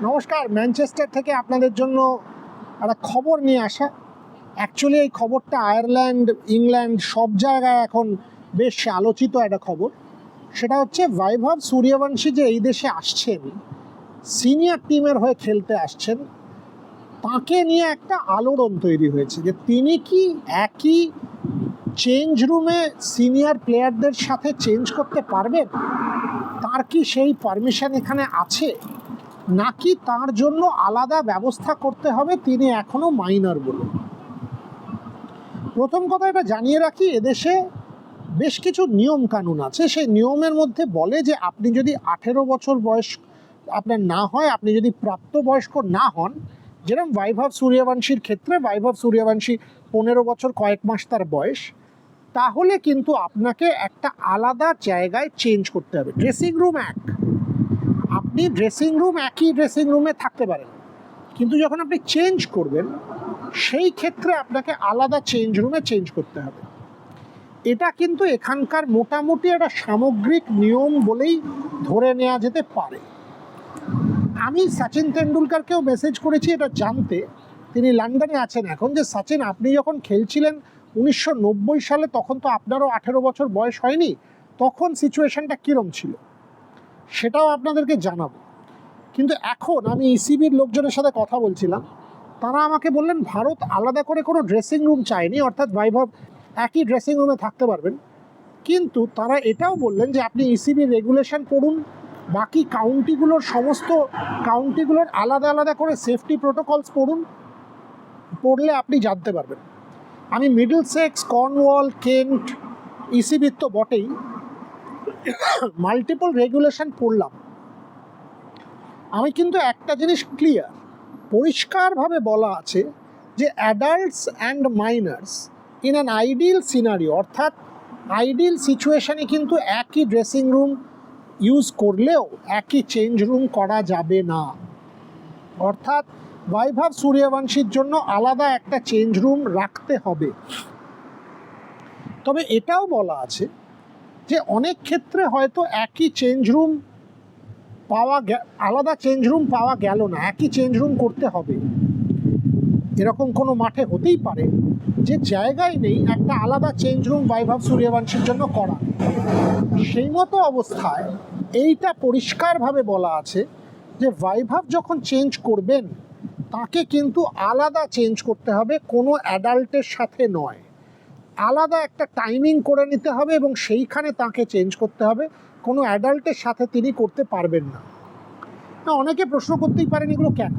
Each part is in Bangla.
নমস্কার, ম্যানচেস্টার থেকে আপনাদের জন্য একটা খবর নিয়ে আসা। অ্যাকচুয়ালি এই খবরটা আয়ারল্যান্ড, ইংল্যান্ড সব জায়গায় এখন বেশ আলোচিত একটা খবর। সেটা হচ্ছে বৈভব সূর্যবংশী যে এই দেশে আসছেন, সিনিয়র টিমের হয়ে খেলতে আসছেন, তাকে নিয়ে একটা আলোড়ন তৈরি হয়েছে যে তিনি কি একই চেঞ্জ রুমে সিনিয়র প্লেয়ারদের সাথে চেঞ্জ করতে পারবেন, তার কি সেই পারমিশন এখানে আছে, নাকি তার জন্য আলাদা ব্যবস্থা করতে হবে, তিনি এখনো মাইনর বলে। প্রথম কথা এটা জানিয়ে রাখি, এদেশে বেশ কিছু নিয়ম কানুন আছে। সেই নিয়মের মধ্যে বলে যে আপনি যদি 18 বছর বয়স আপনার না হয়, আপনি যদি প্রাপ্তবয়স্ক না হন, যেরকম বৈভব সূর্যবংশীর ক্ষেত্রে বৈভব সূর্যবংশী 15 বছর কয়েক মাস তার বয়স, তাহলে কিন্তু আপনাকে একটা আলাদা জায়গায় চেঞ্জ করতে হবে। ড্রেসিং রুম আপনি একই ড্রেসিং রুমে থাকতে পারেন, কিন্তু যখন আপনি চেঞ্জ করবেন সেই ক্ষেত্রে আপনাকে আলাদা চেঞ্জ রুমে চেঞ্জ করতে হবে। এটা কিন্তু এখানকার মোটামুটি একটা সামগ্রিক নিয়ম বলেই ধরে নেওয়া যেতে পারে। আমি সচিন তেন্ডুলকারকেও মেসেজ করেছি এটা জানতে, তিনি লন্ডনে আছেন এখন, যে সচিন, আপনি যখন খেলছিলেন 1990 সালে, তখন তো আপনারও 18 বছর বয়স হয়নি, তখন সিচুয়েশনটা কীরকম ছিল সেটাও আপনাদেরকে জানাবো। কিন্তু এখন আমি ইসিবির লোকজনের সাথে কথা বলছিলাম, তারা আমাকে বললেন ভারত আলাদা করে কোনো ড্রেসিং রুম চায়নি, অর্থাৎ বৈভব একই ড্রেসিং রুমে থাকতে পারবেন। কিন্তু তারা এটাও বললেন যে আপনি ইসিবির রেগুলেশন পড়ুন, বাকি সমস্ত কাউন্টিগুলোর আলাদা আলাদা করে সেফটি প্রোটোকলস পড়লে আপনি জানতে পারবেন। আমি মিডলসেক্স, কর্নওয়াল, কেন্ট, ইসিবির তো বটেই, মাল্টিপল রেগুলেশন পড়লাম। আমি কিন্তু একটা জিনিস ক্লিয়ার, পরিষ্কারভাবে বলা আছে যে adults and minors in an ideal scenario, অর্থাৎ আইডিয়াল সিচুয়েশানে কিন্তু একই ড্রেসিং রুম ইউজ করলেও একই চেঞ্জ রুম করা যাবে না। অর্থাৎ বৈভব সূর্যবংশীর জন্য আলাদা একটা চেঞ্জ রুম রাখতে হবে। তবে এটাও বলা আছে যে অনেক ক্ষেত্রে হয়তো একই চেঞ্জ রুম আলাদা চেঞ্জ রুম পাওয়া গেল না, একই চেঞ্জ রুম করতে হবে। এরকম কোনো মাঠে হতেই পারে যে জায়গায় নেই একটা আলাদা চেঞ্জ রুম বৈভব সূর্যবংশীর জন্য করা। সেই মতো অবস্থায় এইটা পরিষ্কারভাবে বলা আছে যে বৈভব যখন চেঞ্জ করবেন তাকে কিন্তু আলাদা চেঞ্জ করতে হবে, কোনো অ্যাডাল্টের সাথে নয়। আলাদা একটা টাইমিং করে নিতে হবে এবং সেইখানে তাকে চেঞ্জ করতে হবে, কোনো অ্যাডাল্টের সাথে তিনি করতে পারবেন না। অনেকে প্রশ্ন করতেই পারেন এগুলো কেন।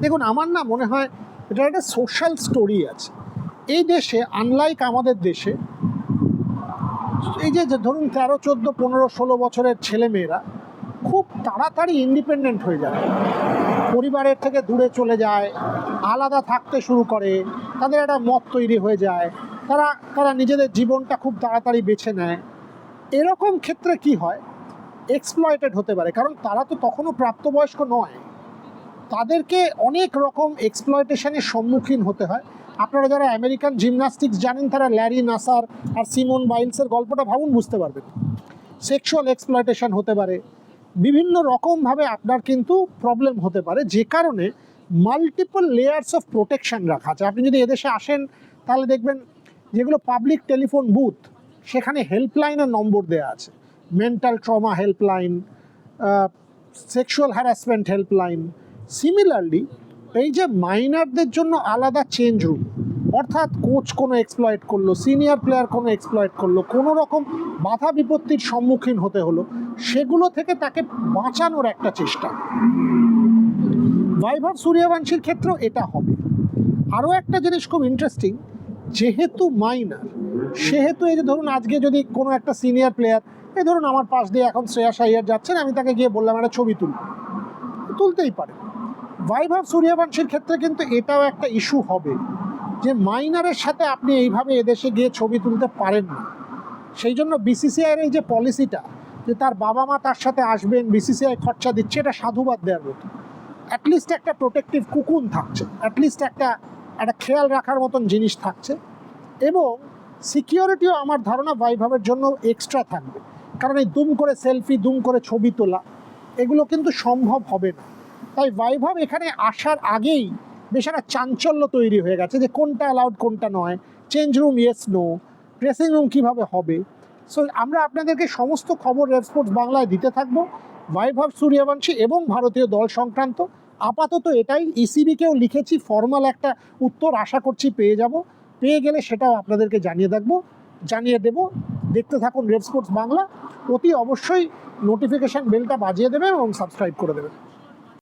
দেখুন, আমার না মনে হয় এটা একটা সোশ্যাল স্টোরি আছে এই দেশে। আনলাইক আমাদের দেশে, এই যে ধরুন 13, 14, 15, 16 বছরের ছেলেমেয়েরা খুব তাড়াতাড়ি ইন্ডিপেন্ডেন্ট হয়ে যায়, পরিবারের থেকে দূরে চলে যায়, আলাদা থাকতে শুরু করে, তাদের একটা মত তৈরি হয়ে যায়, তারা নিজেদের জীবনটা খুব তাড়াতাড়ি বেছে নেয়। এরকম ক্ষেত্রে কি হয়, এক্সপ্লয়েটেড হতে পারে, কারণ তারা তো তখনও প্রাপ্তবয়স্ক নয়, তাদেরকে অনেক রকম এক্সপ্লয়েটেশনের সম্মুখীন হতে হয়। আপনারা যারা আমেরিকান জিমন্যাস্টিক্স জানেন, তারা ল্যারি নাসার আর সিমন বাইলসের গল্পটা ভাবুন, বুঝতে পারবেন। সেক্সুয়াল এক্সপ্লয়েটেশন হতে পারে, বিভিন্ন রকমভাবে আপনার কিন্তু প্রবলেম হতে পারে, যে কারণে মাল্টিপল লেয়ার্স অফ প্রোটেকশন রাখা আছে। আপনি যদি এদেশে আসেন তাহলে দেখবেন যেগুলো পাবলিক টেলিফোন বুথ, সেখানে হেল্পলাইনের নম্বর দেওয়া আছে, mental trauma helpline, sexual harassment helpline. Similarly এই যে মাইনারদের জন্য আলাদা চেঞ্জ রুম, অর্থাৎ কোচ কোনো এক্সপ্লয়েট করলো, সিনিয়র প্লেয়ার কোনো এক্সপ্লয়েট করলো, কোনো রকম বাধা বিপত্তির সম্মুখীন হতে হলো, সেগুলো থেকে তাকে বাঁচানোর একটা চেষ্টা। বৈভব সূর্যবংশীর ক্ষেত্রেও এটা হবে। আরও একটা জিনিস খুব ইন্টারেস্টিং, যেহেতু মাইনার, সেহেতু এই যে ধরুন আজকে যদি কোনো একটা সিনিয়র প্লেয়ার, এই ধরুন আমার পাশ দিয়ে এখন শ্রেয়াস আইয়ার যাচ্ছেন, আমি তাকে গিয়ে বললাম একটা ছবি তুলতেই পারে। বৈভব সূর্যবংশীর ক্ষেত্রে কিন্তু এটাও একটা ইস্যু হবে যে মাইনারের সাথে আপনি এইভাবে এদেশে গিয়ে ছবি তুলতে পারেন না। সেই জন্য বিসিসিআইয়ের এই যে পলিসিটা, যে তার বাবা মা তার সাথে আসবেন, বিসিসিআই খরচা দিচ্ছে, এটা সাধুবাদ দেওয়ার মতো। অ্যাটলিস্ট একটা প্রোটেক্টিভ কুকুন থাকছে, অ্যাটলিস্ট একটা খেয়াল রাখার মতন জিনিস থাকছে, এবং সিকিউরিটিও আমার ধারণা বৈভবের জন্য এক্সট্রা থাকবে। কারণ এই দুম করে সেলফি, দুম করে ছবি তোলা, এগুলো কিন্তু সম্ভব হবে না। তাই বৈভব এখানে আসার আগেই বেশ একটা চাঞ্চল্য তৈরি হয়ে গেছে যে কোনটা অ্যালাউড কোনটা নয়, change room yes no, dressing room কীভাবে হবে। সো আমরা আপনাদেরকে সমস্ত খবর রেড স্পোর্টস বাংলায় দিতে থাকবো, বৈভব সূর্যবংশী এবং ভারতীয় দল সংক্রান্ত। আপাতত এটাই, ইসিবিকেও লিখেছি, ফর্মাল একটা উত্তর আশা করছি পেয়ে যাব, পেয়ে গেলে সেটাও আপনাদেরকে জানিয়ে দেব। দেখতে থাকুন রেড স্পোর্টস বাংলা, অতি অবশ্যই নোটিফিকেশান বেলটা বাজিয়ে দেবেন এবং সাবস্ক্রাইব করে দেবেন।